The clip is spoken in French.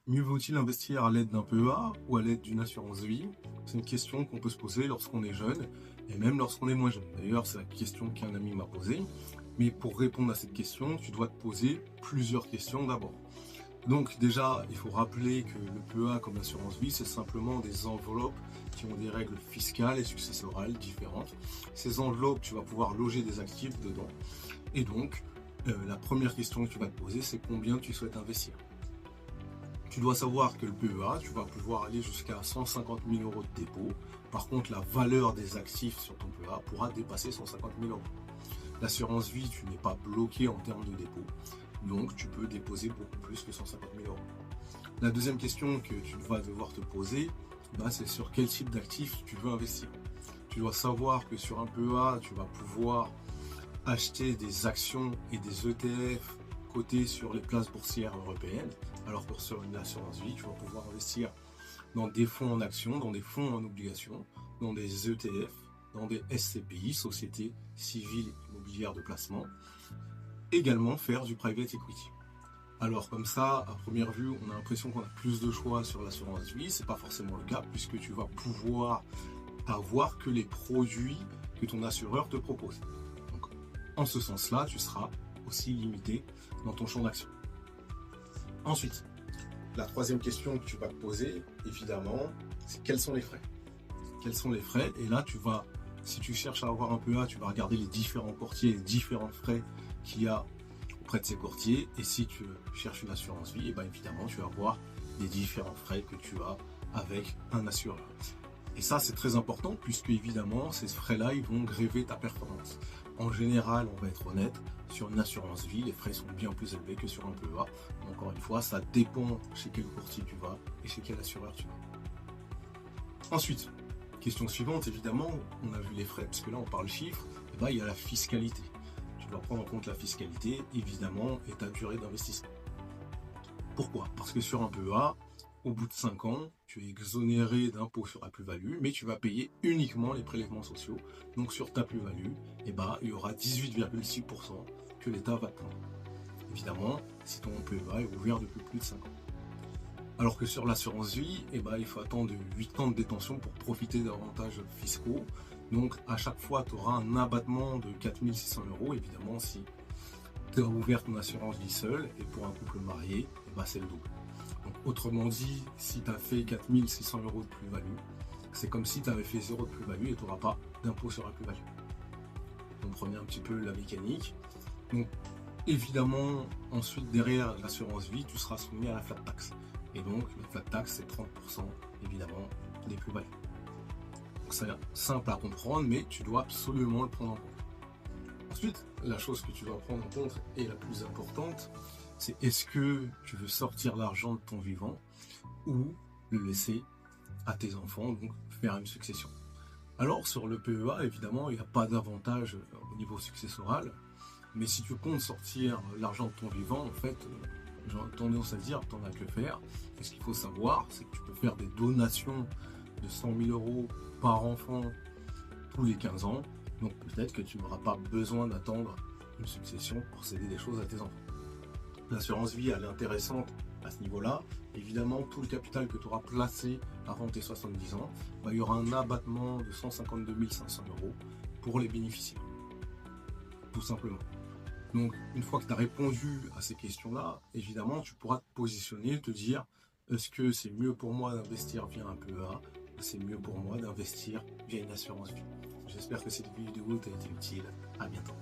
Mieux vaut-il investir à l'aide d'un PEA ou à l'aide d'une assurance vie? C'est une question qu'on peut se poser lorsqu'on est jeune et même lorsqu'on est moins jeune. D'ailleurs, c'est la question qu'un ami m'a posée. Mais pour répondre à cette question, tu dois te poser plusieurs questions d'abord. Donc déjà, il faut rappeler que le PEA comme l'assurance vie, c'est simplement des enveloppes qui ont des règles fiscales et successorales différentes. Ces enveloppes, tu vas pouvoir loger des actifs dedans. Et donc, la première question que tu vas te poser, c'est combien tu souhaites investir. Tu dois savoir que le PEA, tu vas pouvoir aller jusqu'à 150 000 euros de dépôt. Par contre, la valeur des actifs sur ton PEA pourra dépasser 150 000 euros. L'assurance vie, tu n'es pas bloqué en termes de dépôt. Donc, tu peux déposer beaucoup plus que 150 000 euros. La deuxième question que tu vas devoir te poser, c'est sur quel type d'actifs tu veux investir. Tu dois savoir que sur un PEA, tu vas pouvoir acheter des actions et des ETF cotés sur les places boursières européennes, alors que sur une assurance vie, tu vas pouvoir investir dans des fonds en actions, dans des fonds en obligations, dans des ETF, dans des SCPI, Sociétés Civiles Immobilières de Placement, également faire du private equity. Alors comme ça, à première vue, on a l'impression qu'on a plus de choix sur l'assurance vie, c'est pas forcément le cas, puisque tu vas pouvoir avoir que les produits que ton assureur te propose. Donc, en ce sens-là, tu seras aussi limité dans ton champ d'action. Ensuite, la troisième question que tu vas te poser, évidemment, c'est quels sont les frais? Quels sont les frais? Et là, si tu cherches à avoir un PEA, tu vas regarder les différents courtiers, les différents frais qu'il y a auprès de ces courtiers. Et si tu cherches une assurance vie, évidemment, tu vas voir les différents frais que tu as avec un assureur. Et ça, c'est très important puisque, évidemment, ces frais-là, ils vont gréver ta performance. En général, on va être honnête, sur une assurance vie, les frais sont bien plus élevés que sur un PEA. Encore une fois, ça dépend chez quel courtier tu vas et chez quel assureur tu vas. Ensuite, question suivante, évidemment, on a vu les frais, parce que là, on parle chiffres, il y a la fiscalité. Tu dois prendre en compte la fiscalité, évidemment, et ta durée d'investissement. Pourquoi? Parce que sur un PEA, au bout de 5 ans, tu es exonéré d'impôt sur la plus-value, mais tu vas payer uniquement les prélèvements sociaux. Donc sur ta plus-value, il y aura 18,6% que l'État va te prendre. Évidemment, si ton PEA est ouvert depuis plus de 5 ans. Alors que sur l'assurance vie, il faut attendre 8 ans de détention pour profiter d'avantages fiscaux. Donc à chaque fois, tu auras un abattement de 4 600 euros, évidemment, si tu as ouvert ton assurance vie seule, et pour un couple marié, c'est le double. Donc, autrement dit, si tu as fait 4 600 euros de plus-value, c'est comme si tu avais fait 0 de plus-value et tu n'auras pas d'impôt sur la plus-value. Donc prenez un petit peu la mécanique. Donc évidemment, ensuite derrière l'assurance vie, tu seras soumis à la flat tax. Et donc la flat tax, c'est 30% évidemment des plus-values. Donc c'est simple à comprendre, mais tu dois absolument le prendre en compte. Ensuite, la chose que tu dois prendre en compte et la plus importante, c'est est-ce que tu veux sortir l'argent de ton vivant ou le laisser à tes enfants, donc faire une succession. Alors sur le PEA, évidemment, il n'y a pas d'avantage au niveau successoral, mais si tu comptes sortir l'argent de ton vivant, en fait, j'ai tendance à dire, tu n'en as que faire. Et ce qu'il faut savoir, c'est que tu peux faire des donations de 100 000 euros par enfant tous les 15 ans, donc peut-être que tu n'auras pas besoin d'attendre une succession pour céder des choses à tes enfants. L'assurance vie, elle est intéressante à ce niveau-là. Évidemment, tout le capital que tu auras placé avant tes 70 ans, il y aura un abattement de 152 500 euros pour les bénéficiaires. Tout simplement. Donc, une fois que tu as répondu à ces questions-là, évidemment, tu pourras te positionner, te dire, est-ce que c'est mieux pour moi d'investir via un PEA ou c'est mieux pour moi d'investir via une assurance vie? J'espère que cette vidéo t'a été utile. À bientôt.